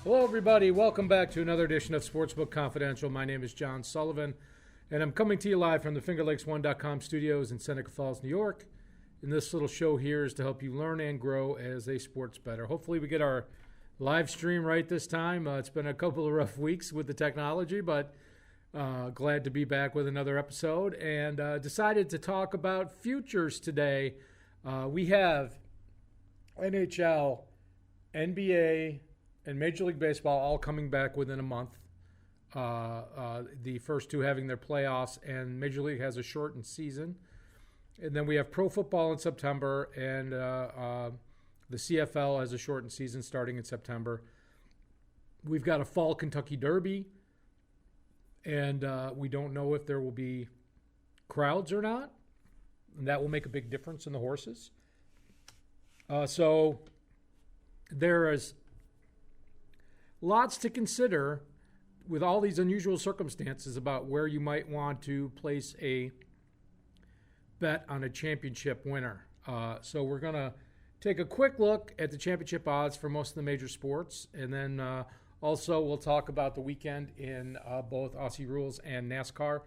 Hello, everybody. Welcome back to another edition of Sportsbook Confidential. My name is John Sullivan, and I'm coming to you live from the FingerLakes1.com studios in Seneca Falls, New York. And this little show here is to help you learn and grow as a sports bettor. Hopefully we get our live stream right this time. It's been a couple of rough weeks with the technology, but glad to be back with another episode. And decided to talk about futures today. We have NHL, NBA, and Major League Baseball all coming back within a month. The first two having their playoffs, and Major League has a shortened season. And then we have pro football in September, and the CFL has a shortened season starting in September. We've got a fall Kentucky Derby, and we don't know if there will be crowds or not. And that will make a big difference in the horses. So there is lots to consider with all these unusual circumstances about where you might want to place a bet on a championship winner. So we're going to take a quick look at the championship odds for most of the major sports. And then also we'll talk about the weekend in both Aussie Rules and NASCAR.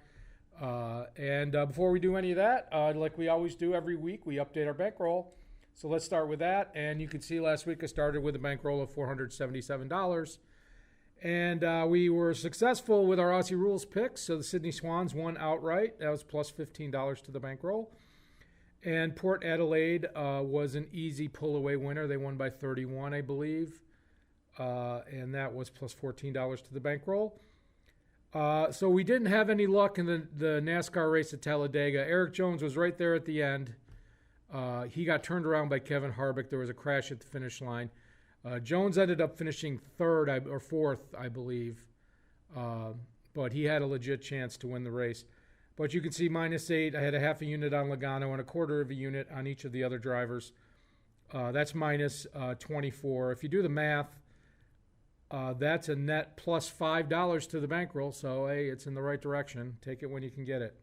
And before we do any of that, like we always do every week, we update our bankroll. So let's start with that. And you can see last week I started with a bankroll of $477. And we were successful with our Aussie Rules picks. So the Sydney Swans won outright. That was plus $15 to the bankroll. And Port Adelaide was an easy pull-away winner. They won by 31, I believe. And that was plus $14 to the bankroll. So we didn't have any luck in the NASCAR race at Talladega. Eric Jones was right there at the end. He got turned around by Kevin Harvick. There was a crash at the finish line. Jones ended up finishing third or fourth, I believe. But he had a legit chance to win the race. But you can see -8. I had a half a unit on Logano and a quarter of a unit on each of the other drivers. That's minus 24. If you do the math, that's a net plus $5 to the bankroll. So, hey, it's in the right direction. Take it when you can get it.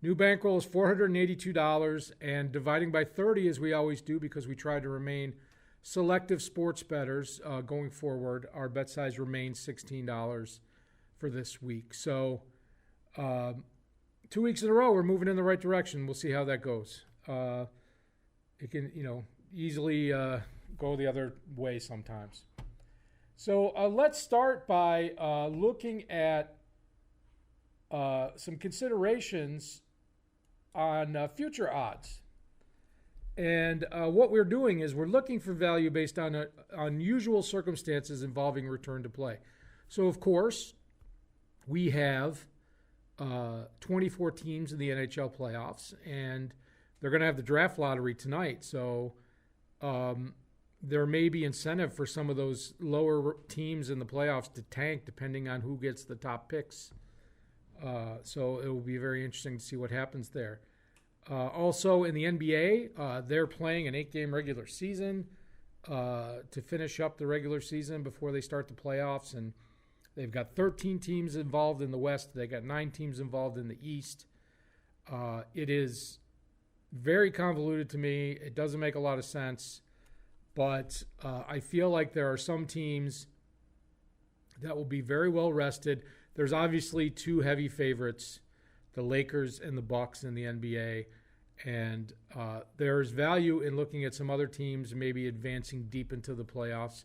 New bankroll is $482, and dividing by 30 as we always do because we try to remain selective sports bettors going forward. Our bet size remains $16 for this week. So 2 weeks in a row, we're moving in the right direction. We'll see how that goes. It can, easily go the other way sometimes. So let's start by looking at some considerations on future odds. And what we're doing is we're looking for value based on unusual circumstances involving return to play. So, of course, we have 24 teams in the NHL playoffs, and they're going to have the draft lottery tonight. So there may be incentive for some of those lower teams in the playoffs to tank depending on who gets the top picks. So it will be very interesting to see what happens there. Also in the NBA, they're playing an 8-game regular season to finish up the regular season before they start the playoffs. And they've got 13 teams involved in the West. They got 9 teams involved in the East. It is very convoluted to me. It doesn't make a lot of sense. But I feel like there are some teams that will be very well rested. There's obviously 2 heavy favorites, the Lakers and the Bucks in the NBA. And there's value in looking at some other teams maybe advancing deep into the playoffs.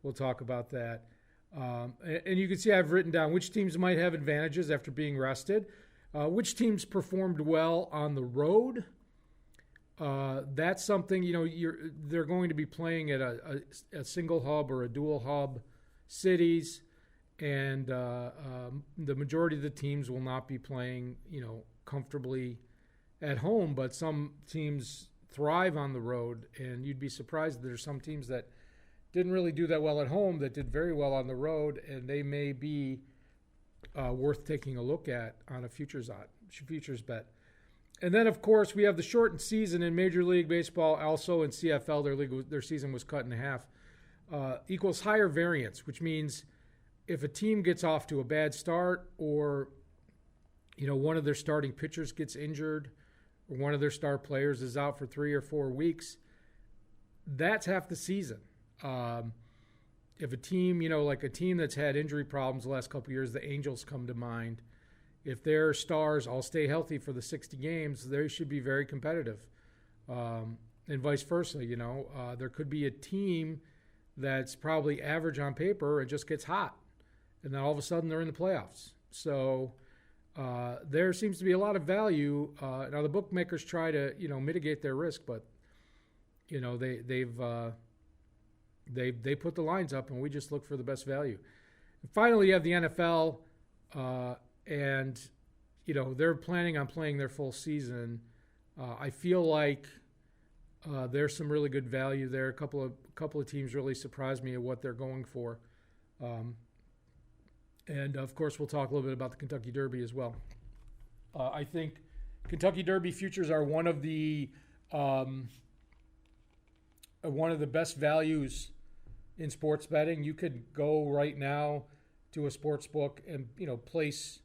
We'll talk about that. And you can see I've written down which teams might have advantages after being rested, which teams performed well on the road. That's something, they're going to be playing at a single hub or a dual hub cities. And the majority of the teams will not be playing, comfortably at home. But some teams thrive on the road, and you'd be surprised that there's some teams that didn't really do that well at home that did very well on the road, and they may be worth taking a look at on a futures bet. And then, of course, we have the shortened season in Major League Baseball, also in CFL. Their season was cut in half. Equals higher variance, which means if a team gets off to a bad start, or one of their starting pitchers gets injured, or one of their star players is out for 3 or 4 weeks, that's half the season. if a team, like a team that's had injury problems the last couple of years, the Angels come to mind. If their stars all stay healthy for the 60 games, they should be very competitive. And vice versa, there could be a team that's probably average on paper and just gets hot. And then all of a sudden they're in the playoffs. So there seems to be a lot of value. Now the bookmakers try to, mitigate their risk, but, they put the lines up and we just look for the best value. And finally, you have the NFL, and, they're planning on playing their full season. I feel like there's some really good value there. A couple of teams really surprised me at what they're going for. And, of course, we'll talk a little bit about the Kentucky Derby as well. I think Kentucky Derby futures are one of the best values in sports betting. You could go right now to a sports book and, place,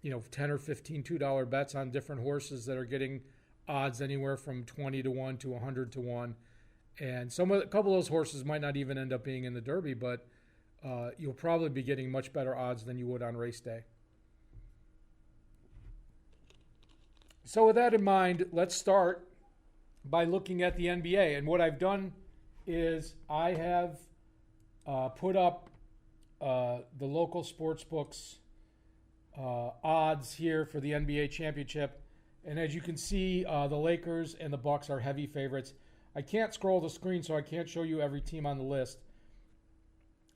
$10 or $15 $2 bets on different horses that are getting odds anywhere from 20 to 1 to 100 to 1. And a couple of those horses might not even end up being in the Derby, but you'll probably be getting much better odds than you would on race day. So with that in mind, let's start by looking at the NBA. And what I've done is I have put up the local sports books odds here for the NBA championship. And as you can see, the Lakers and the Bucks are heavy favorites. I can't scroll the screen, so I can't show you every team on the list.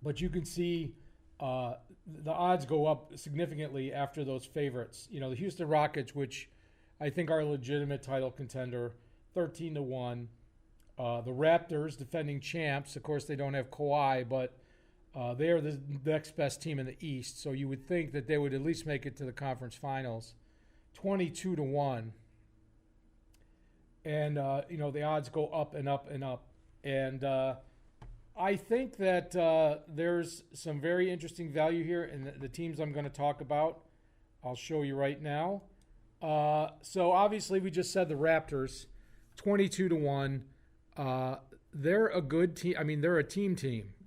But you can see the odds go up significantly after those favorites. The Houston Rockets, which I think are a legitimate title contender, 13 to 1. The Raptors, defending champs. Of course, they don't have Kawhi, but they are the next best team in the East. So you would think that they would at least make it to the conference finals. 22 to 1. And, the odds go up and up and up. And I think that there's some very interesting value here in the teams I'm going to talk about. I'll show you right now. So obviously we just said the Raptors, 22 to 1. They're a good team. I mean, they're a team.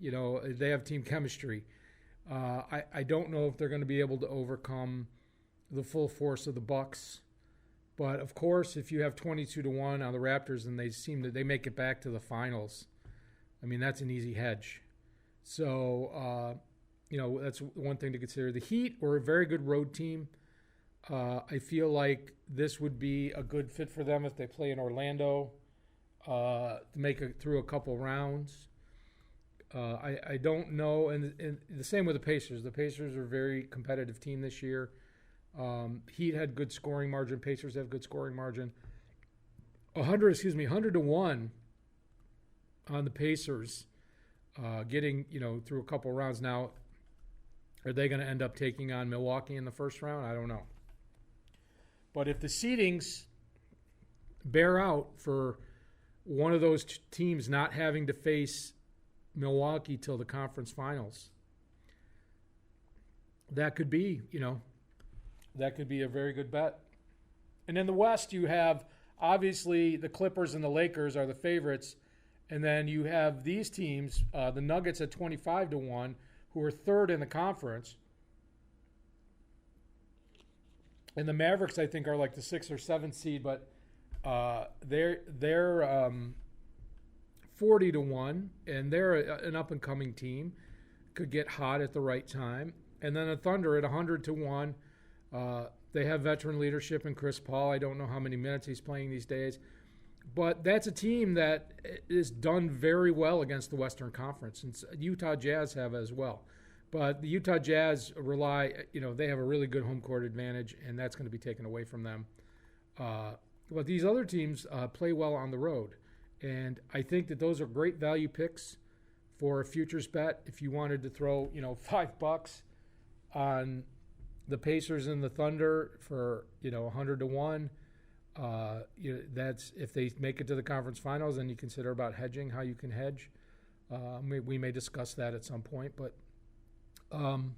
They have team chemistry. I don't know if they're going to be able to overcome the full force of the Bucks. But of course, if you have 22 to 1 on the Raptors and they make it back to the finals, I mean, that's an easy hedge. So, that's one thing to consider. The Heat were a very good road team. I feel like this would be a good fit for them if they play in Orlando to make it through a couple rounds. I don't know. And the same with the Pacers. The Pacers are a very competitive team this year. Heat had good scoring margin. Pacers have good scoring margin. 100 to 1 on the Pacers, getting, through a couple rounds. Now, are they going to end up taking on Milwaukee in the first round? I don't know. But if the seedings bear out for one of those teams not having to face Milwaukee till the conference finals, that could be, that could be a very good bet. And in the West, you have, obviously, the Clippers and the Lakers are the favorites. And then you have these teams, the Nuggets at 25 to 1, who are third in the conference. And the Mavericks, I think, are like the 6th or 7th seed, but they're 40 to 1, and they're an up-and-coming team. Could get hot at the right time. And then the Thunder at 100 to 1. They have veteran leadership in Chris Paul. I don't know how many minutes he's playing these days. But that's a team that is done very well against the Western Conference. And Utah Jazz have as well. But the Utah Jazz rely, they have a really good home court advantage, and that's going to be taken away from them. But these other teams play well on the road. And I think that those are great value picks for a futures bet. If you wanted to throw, $5 on the Pacers and the Thunder for, 100 to 1, that's if they make it to the conference finals, then you consider about hedging, how you can hedge. We may discuss that at some point, but and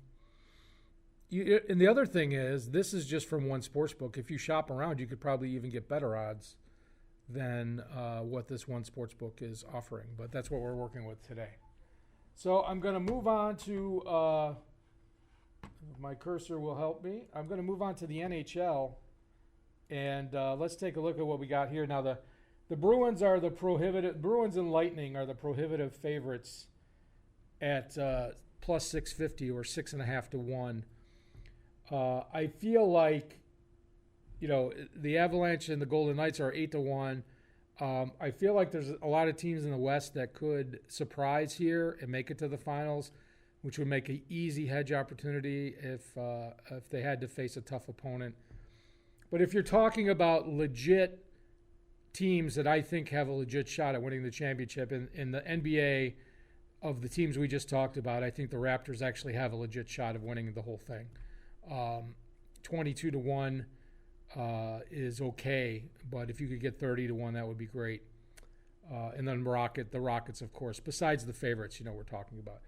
the other thing is, this is just from one sports book. If you shop around, you could probably even get better odds than what this one sports book is offering. But that's what we're working with today. So I'm going to move on to, my cursor will help me. I'm going to move on to the NHL, and let's take a look at what we got here. Now, the Bruins Bruins and Lightning are the prohibitive favorites at plus 650 or 6.5 to 1. I feel like, the Avalanche and the Golden Knights are 8 to 1. I feel like there's a lot of teams in the West that could surprise here and make it to the finals, which would make an easy hedge opportunity if they had to face a tough opponent. But if you're talking about legit teams that I think have a legit shot at winning the championship in the NBA, of the teams we just talked about, I think the Raptors actually have a legit shot of winning the whole thing. 22 to 1 is okay, but if you could get 30 to 1, that would be great. And then the Rockets, of course, besides the favorites, we're talking about.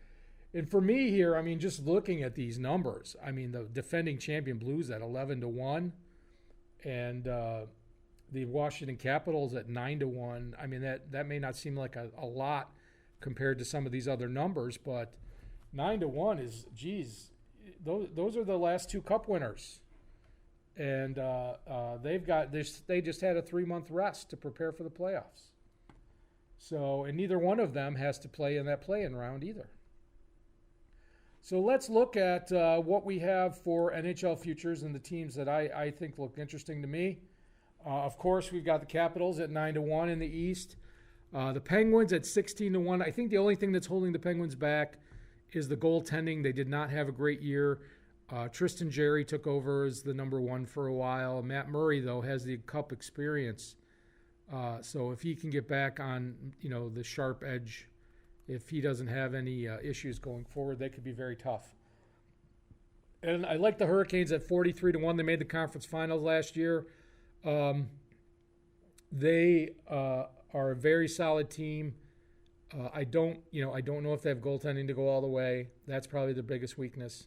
And for me here, just looking at these numbers, the defending champion Blues at 11 to 1, and the Washington Capitals at 9 to 1. That may not seem like a lot compared to some of these other numbers, but 9 to 1 is, geez, those are the last two Cup winners, and they just had a 3-month rest to prepare for the playoffs. So, and neither one of them has to play in that play-in round either. So let's look at what we have for NHL Futures and the teams that I think look interesting to me. Of course, we've got the Capitals at 9 to 1 in the East. The Penguins at 16 to 1. I think the only thing that's holding the Penguins back is the goaltending. They did not have a great year. Tristan Jarry took over as the number one for a while. Matt Murray, though, has the Cup experience. So if he can get back on, the sharp edge, if he doesn't have any issues going forward, they could be very tough. And I like the Hurricanes at 43 to 1. They made the conference finals last year. They are a very solid team. I don't know if they have goaltending to go all the way. That's probably their biggest weakness.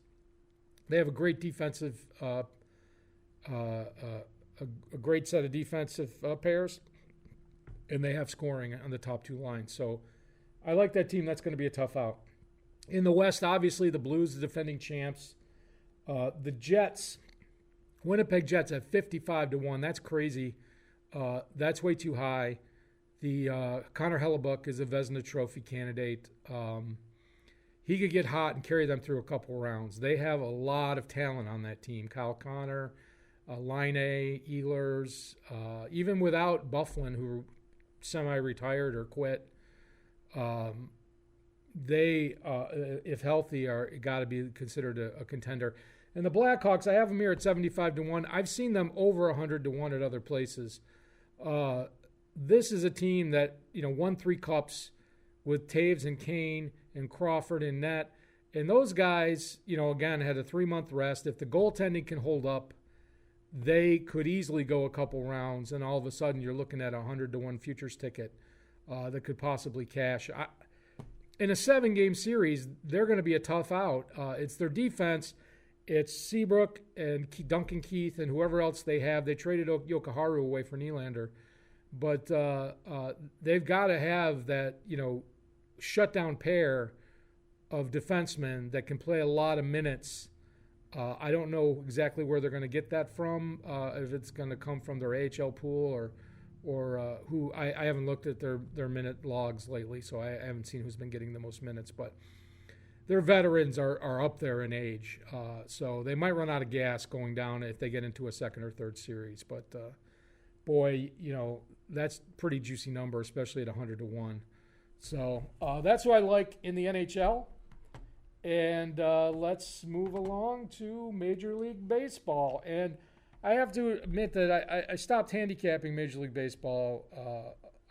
They have a great defensive, a great set of defensive pairs, and they have scoring on the top two lines. So I like that team. That's going to be a tough out. In the West, obviously, the Blues, the defending champs. The Jets, Winnipeg Jets at 55 to 1. That's crazy. That's way too high. The Connor Hellebuck is a Vezina Trophy candidate. He could get hot and carry them through a couple rounds. They have a lot of talent on that team. Kyle Connor, Line, Ehlers, even without Bufflin, who semi-retired or quit. They, if healthy, are got to be considered a contender. And the Blackhawks, I have them here at 75 to 1. I've seen them over 100 to 1 at other places. This is a team that, won 3 cups with Taves and Kane and Crawford in net. And those guys, again, had a 3-month rest. If the goaltending can hold up, they could easily go a couple rounds, and all of a sudden you're looking at a 100 to 1 futures ticket that could possibly cash. In a 7-game series, they're going to be a tough out. It's their defense. It's Seabrook and Duncan Keith and whoever else they have. They traded Yokoharu away for Nylander. But they've got to have that, shutdown pair of defensemen that can play a lot of minutes. I don't know exactly where they're going to get that from, if it's going to come from their AHL pool or who. I haven't looked at their minute logs lately, so I haven't seen who's been getting the most minutes. But their veterans are up there in age, so they might run out of gas going down if they get into a second or third series. But, boy, that's a pretty juicy number, especially at 100 to 1. So that's what I like in the NHL. And let's move along to Major League Baseball. And I have to admit that I stopped handicapping Major League Baseball.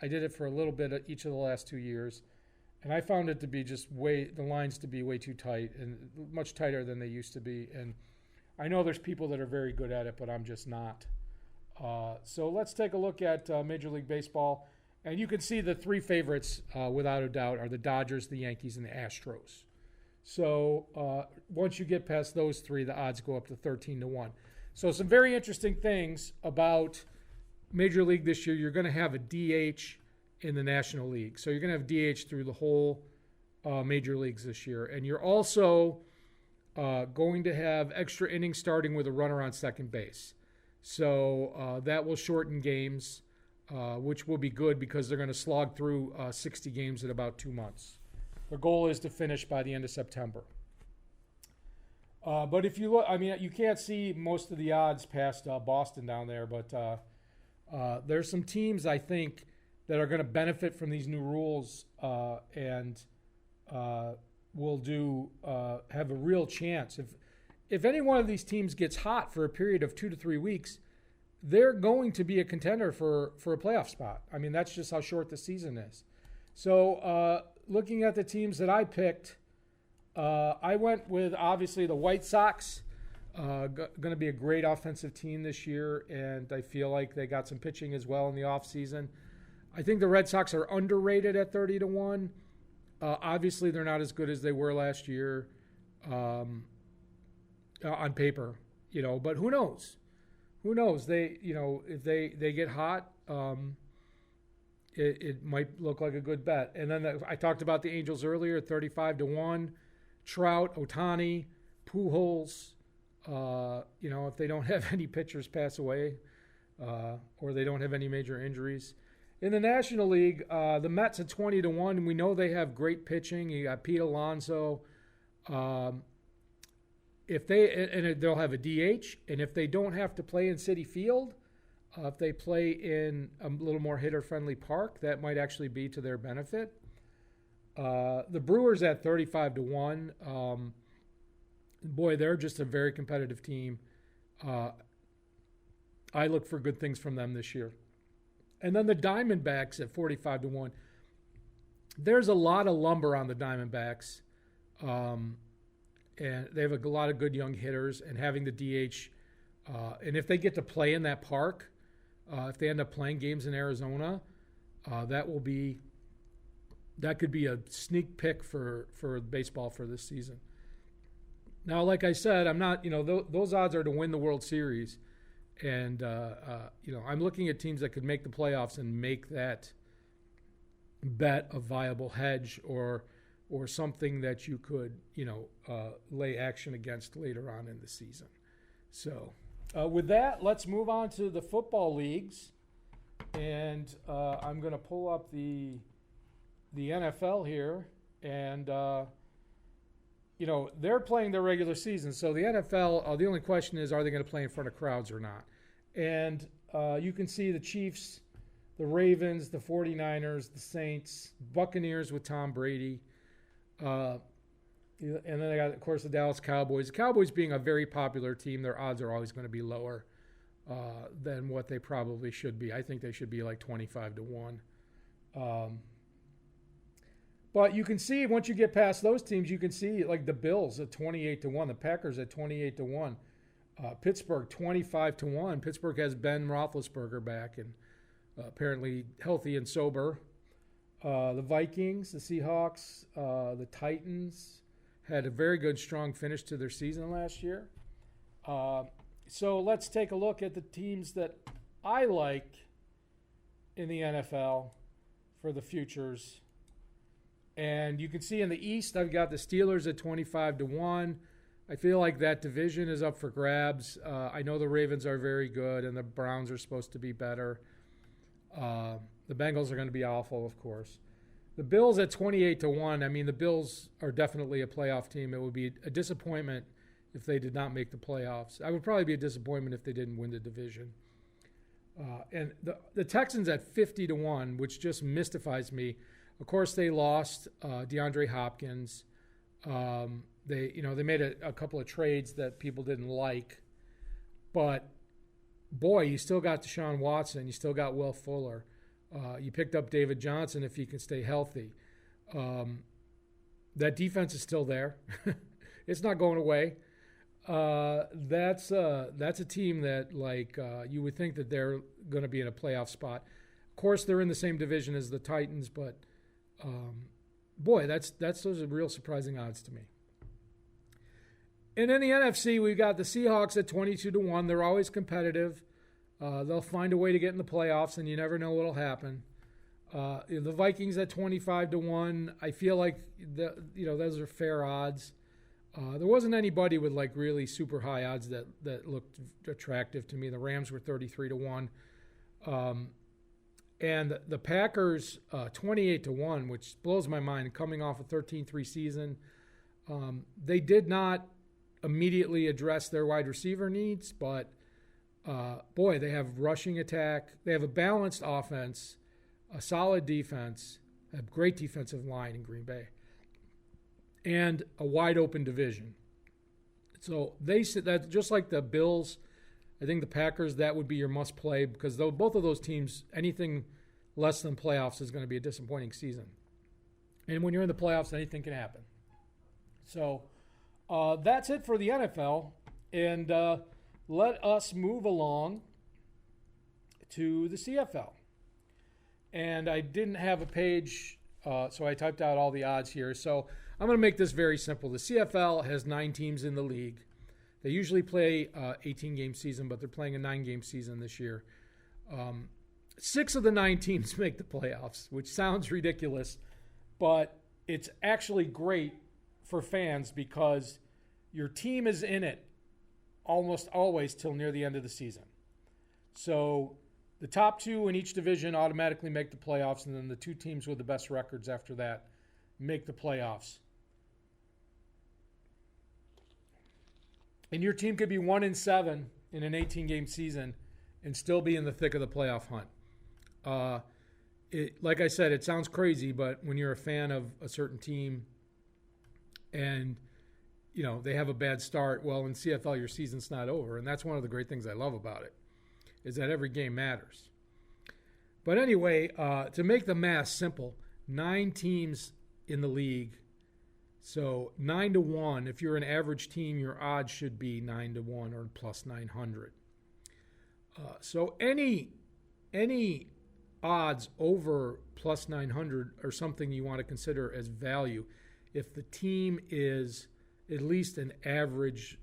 I did it for a little bit each of the last 2 years. And I found it to be the lines to be way too tight and much tighter than they used to be. And I know there's people that are very good at it, but I'm just not. So let's take a look at Major League Baseball. And you can see the 3 favorites, without a doubt, are the Dodgers, the Yankees, and the Astros. So once you get past those 3, the odds go up to 13 to 1. So some very interesting things about Major League this year. You're going to have a DH in the National League. So you're going to have DH through the whole major leagues this year. And you're also going to have extra innings starting with a runner on second base. So that will shorten games, which will be good because they're going to slog through 60 games in about 2 months. The goal is to finish by the end of September. But if you look, I mean, you can't see most of the odds past Boston down there, but there's some teams, I think, that are going to benefit from these new rules and will have a real chance. If any one of these teams gets hot for a period of 2 to 3 weeks, they're going to be a contender for a playoff spot. I mean, that's just how short the season is. So looking at the teams that I picked, I went with, obviously, the White Sox. Going to be a great offensive team this year, and I feel like they got some pitching as well in the offseason. I think the Red Sox are underrated at 30-1. Obviously, they're not as good as they were last year on paper, but who knows? Who knows? They, if they get hot, it might look like a good bet. And then I talked about the Angels earlier, 35-1. Trout, Ohtani, Pujols, if they don't have any pitchers pass away or they don't have any major injuries. In the National League, the Mets at 20-1. We know they have great pitching. You got Pete Alonso. They'll have a DH, and if they don't have to play in Citi Field, if they play in a little more hitter-friendly park, that might actually be to their benefit. The Brewers at 35-1. Boy, they're just a very competitive team. I look for good things from them this year. And then the Diamondbacks at 45-1. There's a lot of lumber on the Diamondbacks. And they have a lot of good young hitters, and having the DH. And if they get to play in that park, if they end up playing games in Arizona, that could be a sneak pick for baseball for this season. Now, like I said, I'm not, those odds are to win the World Series. And, I'm looking at teams that could make the playoffs and make that bet a viable hedge or something that you could, lay action against later on in the season. So with that, let's move on to the football leagues. And I'm going to pull up the NFL here. And, they're playing their regular season. So the NFL, the only question is, are they going to play in front of crowds or not? And you can see the Chiefs, the Ravens, the 49ers, the Saints, Buccaneers with Tom Brady. And then they got, of course, the Dallas Cowboys. The Cowboys being a very popular team, their odds are always going to be lower than what they probably should be. I think they should be like 25-1. But you can see, once you get past those teams, you can see like the Bills at 28-1, the Packers at 28-1, Pittsburgh 25-1. Pittsburgh has Ben Roethlisberger back and apparently healthy and sober. The Vikings, the Seahawks, the Titans had a very good, strong finish to their season last year. So let's take a look at the teams that I like in the NFL for the futures. And you can see in the East, I've got the Steelers at 25-1. I feel like that division is up for grabs. I know the Ravens are very good, and the Browns are supposed to be better. The Bengals are going to be awful, of course. The Bills at 28-1. I mean, the Bills are definitely a playoff team. It would be a disappointment if they did not make the playoffs. I would probably be a disappointment if they didn't win the division. And the Texans at 50-1, which just mystifies me. Of course, they lost DeAndre Hopkins. They made a couple of trades that people didn't like, but boy, you still got Deshaun Watson. You still got Will Fuller. You picked up David Johnson if he can stay healthy. That defense is still there. It's not going away. That's a team that you would think that they're going to be in a playoff spot. Of course, they're in the same division as the Titans, but boy, those are real surprising odds to me. And in the NFC, we've got the Seahawks at 22-1. They're always competitive. They'll find a way to get in the playoffs, and you never know what'll happen. The Vikings at 25-1. I feel like those are fair odds. There wasn't anybody with like really super high odds that looked attractive to me. The Rams were 33-1. And the Packers 28-1, which blows my mind, coming off a 13-3 season. They did not immediately address their wide receiver needs, but boy, they have rushing attack. They have a balanced offense, a solid defense, a great defensive line in Green Bay, and a wide open division. So they said that just like the Bills, I think the Packers, that would be your must play, because both of those teams, anything less than playoffs is going to be a disappointing season. And when you're in the playoffs, anything can happen. So that's it for the NFL. And let us move along to the CFL. And I didn't have a page, so I typed out all the odds here. So I'm going to make this very simple. The CFL has 9 teams in the league. They usually play 18-game season, but they're playing a 9-game season this year. 6 of the 9 teams make the playoffs, which sounds ridiculous, but it's actually great for fans because your team is in it almost always till near the end of the season. So the top 2 in each division automatically make the playoffs, and then the 2 teams with the best records after that make the playoffs. And your team could be 1-7 in an 18-game season and still be in the thick of the playoff hunt. Like I said, it sounds crazy, but when you're a fan of a certain team and they have a bad start, well, in CFL your season's not over, and that's one of the great things I love about it, is that every game matters. But anyway, to make the math simple, 9 teams in the league. So 9-1, if you're an average team, your odds should be 9-1 or plus 900. So any odds over plus 900 are something you want to consider as value if the team is at least an average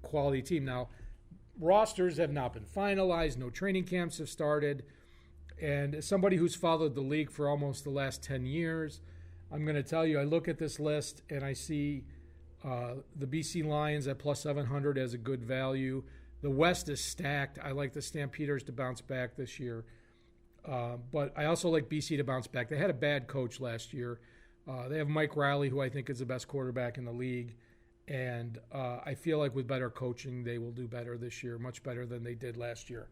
quality team. Now, rosters have not been finalized. No training camps have started. And as somebody who's followed the league for almost the last 10 years, I'm going to tell you, I look at this list and I see the BC Lions at plus 700 as a good value. The West is stacked. I like the Stampeders to bounce back this year. But I also like BC to bounce back. They had a bad coach last year. They have Mike Riley, who I think is the best quarterback in the league. And I feel like with better coaching, they will do better this year, much better than they did last year.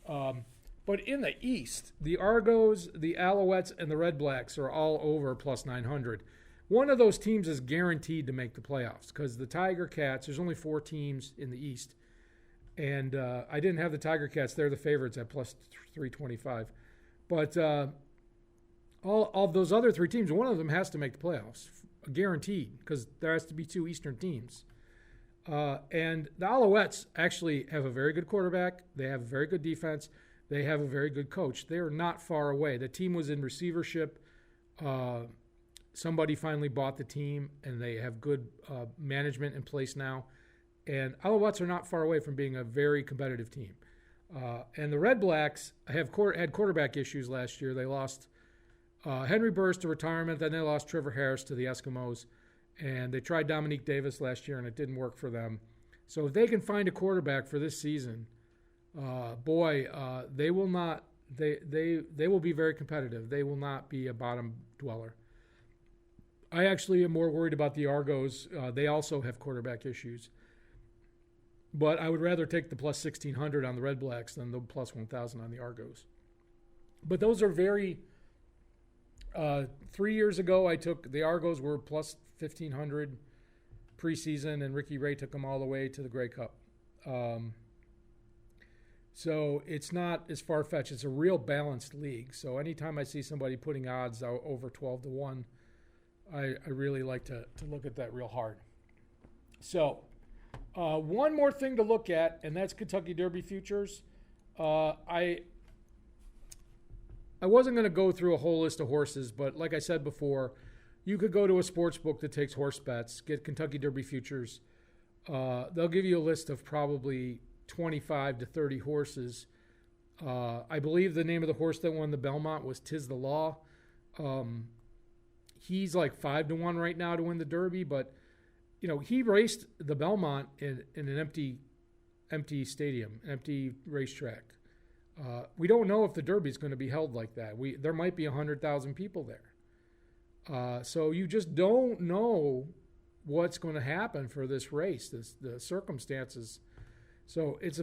But in the East, the Argos, the Alouettes, and the Red Blacks are all over plus 900. One of those teams is guaranteed to make the playoffs because the Tiger Cats, there's only 4 teams in the East. And I didn't have the Tiger Cats. They're the favorites at plus 325. But all of those other 3 teams, one of them has to make the playoffs, guaranteed, because there has to be 2 Eastern teams. And the Alouettes actually have a very good quarterback. They have a very good defense. They have a very good coach. They are not far away. The team was in receivership. Somebody finally bought the team, and they have good management in place now. And Alouettes are not far away from being a very competitive team. And the Red Blacks had quarterback issues last year. They lost Henry Burris to retirement. Then they lost Trevor Harris to the Eskimos. And they tried Dominique Davis last year, and it didn't work for them. So if they can find a quarterback for this season, they will not. They will be very competitive. They will not be a bottom dweller. I actually am more worried about the Argos. They also have quarterback issues. But I would rather take the plus 1,600 on the Red Blacks than the plus 1,000 on the Argos. But those are very... 3 years ago, I took... The Argos were plus 1,500 preseason, and Ricky Ray took them all the way to the Grey Cup. So it's not as far-fetched. It's a real balanced league. So anytime I see somebody putting odds out over 12-1, I really like to look at that real hard. So... one more thing to look at, and that's Kentucky Derby Futures. I wasn't going to go through a whole list of horses, but like I said before, you could go to a sports book that takes horse bets, get Kentucky Derby Futures. They'll give you a list of probably 25 to 30 horses I believe the name of the horse that won the Belmont was Tis the Law. He's like 5-1 right now to win the Derby, but he raced the Belmont in an empty stadium, an empty racetrack. We don't know if the Derby is going to be held like that. There might be 100,000 people there. So you just don't know what's going to happen for this race, the circumstances. So it's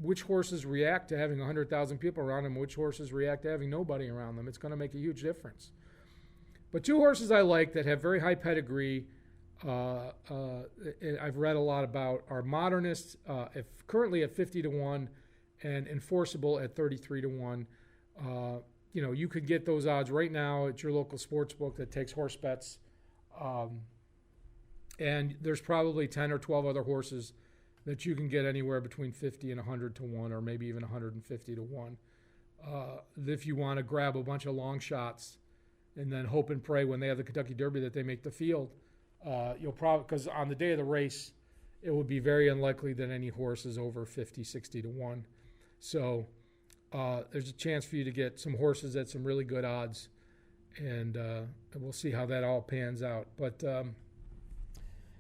which horses react to having 100,000 people around them, which horses react to having nobody around them. It's going to make a huge difference. But two horses I like that have very high pedigree, I've read a lot about, are Modernist, currently at 50-1, and Enforceable at 33-1. You could get those odds right now at your local sports book that takes horse bets. And there's probably 10 or 12 other horses that you can get anywhere between 50 and 100-1, or maybe even 150-1. If you want to grab a bunch of long shots and then hope and pray when they have the Kentucky Derby that they make the field, you'll probably, because on the day of the race, it would be very unlikely that any horse is over 50, 60-1. So there's a chance for you to get some horses at some really good odds, and we'll see how that all pans out. But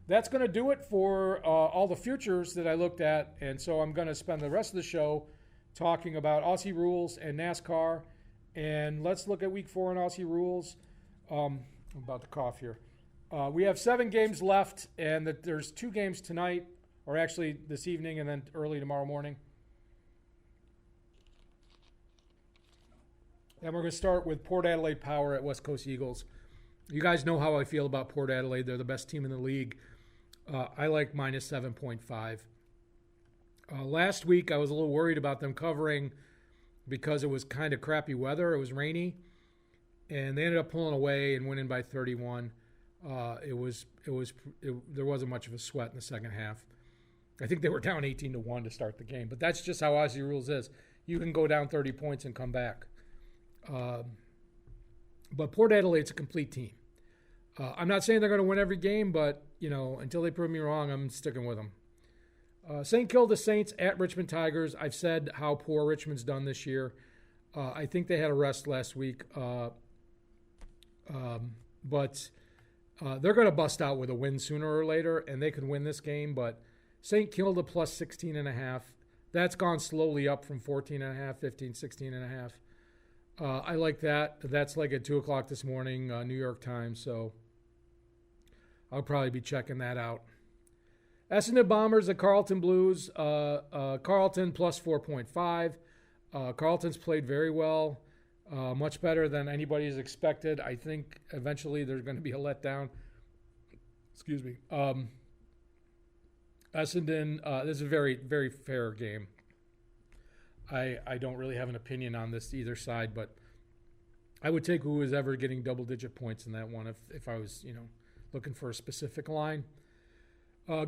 that's going to do it for all the futures that I looked at, and so I'm going to spend the rest of the show talking about Aussie Rules and NASCAR. And let's look at Week 4 in Aussie Rules. I'm about to cough here. We have 7 games left, and there's 2 games tonight, or actually this evening and then early tomorrow morning. And we're going to start with Port Adelaide Power at West Coast Eagles. You guys know how I feel about Port Adelaide. They're the best team in the league. I like minus 7.5. Last week, I was a little worried about them covering because it was kind of crappy weather. It was rainy, and they ended up pulling away and winning by 31. There wasn't much of a sweat in the second half. I think they were down 18-1 to start the game, but that's just how Aussie Rules is. You can go down 30 points and come back. But Port Adelaide's a complete team. I'm not saying they're going to win every game, but until they prove me wrong, I'm sticking with them. St. Kilda Saints at Richmond Tigers. I've said how poor Richmond's done this year. I think they had a rest last week, but they're going to bust out with a win sooner or later, and they can win this game. But St. Kilda plus 16.5. That's gone slowly up from 14.5, 15, 16.5. I like that. That's like at 2 o'clock this morning, New York time, so I'll probably be checking that out. Essendon Bombers at Carlton Blues. Carlton plus 4.5. Carlton's played very well, much better than anybody's expected. I think eventually there's going to be a letdown. Excuse me. Essendon, this is a very, very fair game. I don't really have an opinion on this either side, but I would take who is ever getting double-digit points in that one if I was, looking for a specific line.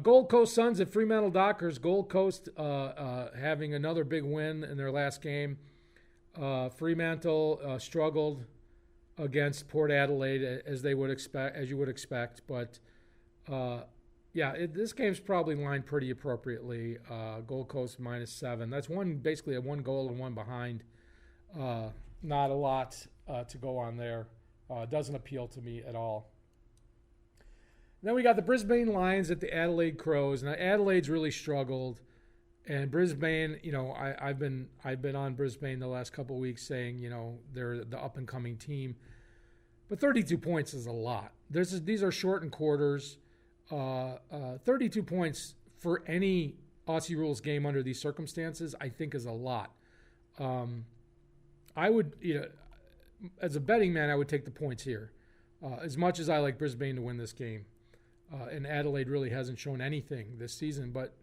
Gold Coast Suns at Fremantle Dockers. Gold Coast having another big win in their last game. Fremantle struggled against Port Adelaide as you would expect, but this game's probably lined pretty appropriately. Gold Coast minus 7. That's basically a 1 goal and 1 behind. Not a lot to go on there. Doesn't appeal to me at all. Then we got the Brisbane Lions at the Adelaide Crows. Now Adelaide's really struggled, and Brisbane, I've been on Brisbane the last couple of weeks saying, they're the up and coming team, but 32 points is a lot. These are shortened quarters. 32 points for any Aussie Rules game under these circumstances, I think, is a lot. I would, as a betting man, I would take the points here. As much as I like Brisbane to win this game. And Adelaide really hasn't shown anything this season. But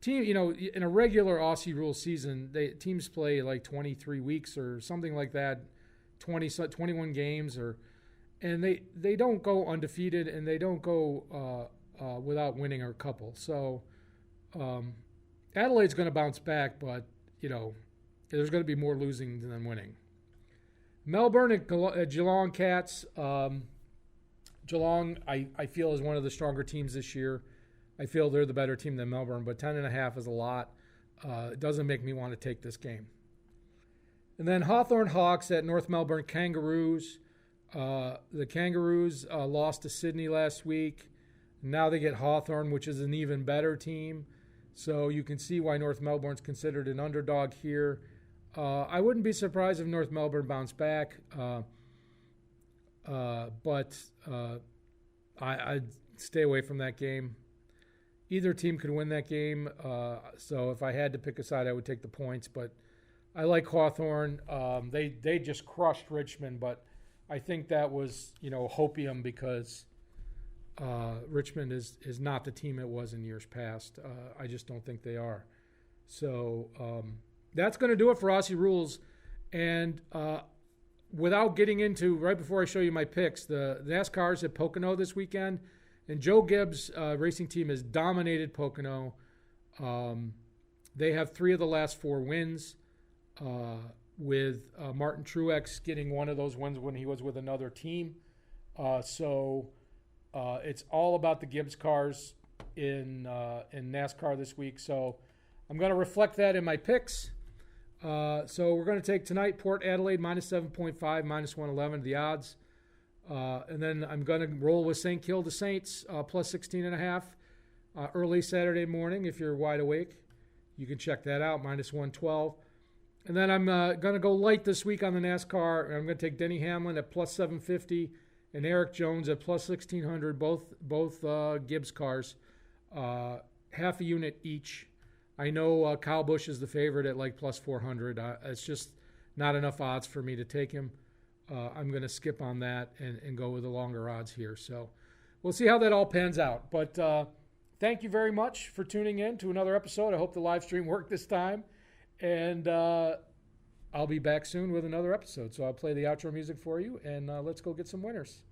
in a regular Aussie Rules season, teams play like 23 weeks or something like that, 21 games, and they don't go undefeated and they don't go without winning a couple. So Adelaide's going to bounce back, but there's going to be more losing than winning. Melbourne at Geelong Cats. Geelong, I feel, is one of the stronger teams this year. I feel they're the better team than Melbourne, but 10.5 is a lot. It doesn't make me want to take this game. And then Hawthorne Hawks at North Melbourne Kangaroos. The Kangaroos lost to Sydney last week. Now they get Hawthorne, which is an even better team. So you can see why North Melbourne's considered an underdog here. I wouldn't be surprised if North Melbourne bounced back. But I'd stay away from that game. Either team could win that game. So if I had to pick a side, I would take the points. But I like Hawthorne. They just crushed Richmond, but I think that was, hopium because Richmond is not the team it was in years past. I just don't think they are. So that's going to do it for Aussie Rules. And without getting into, right before I show you my picks, the NASCAR's at Pocono this weekend, and Joe Gibbs' racing team has dominated Pocono. They have 3 of the last 4 wins, with Martin Truex getting one of those wins when he was with another team. So it's all about the Gibbs cars in NASCAR this week. So I'm going to reflect that in my picks. So we're going to take tonight Port Adelaide minus 7.5, minus 111 the odds. And then I'm going to roll with St. Kilda Saints plus 16.5 early Saturday morning. If you're wide awake, you can check that out, minus 112. And then I'm going to go light this week on the NASCAR. I'm going to take Denny Hamlin at plus 750 and Eric Jones at plus 1600, both Gibbs cars, half a unit each. I know Kyle Busch is the favorite at like plus 400. It's just not enough odds for me to take him. I'm going to skip on that and go with the longer odds here. So we'll see how that all pans out. But thank you very much for tuning in to another episode. I hope the live stream worked this time. And I'll be back soon with another episode. So I'll play the outro music for you, and let's go get some winners.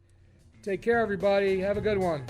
Take care, everybody. Have a good one.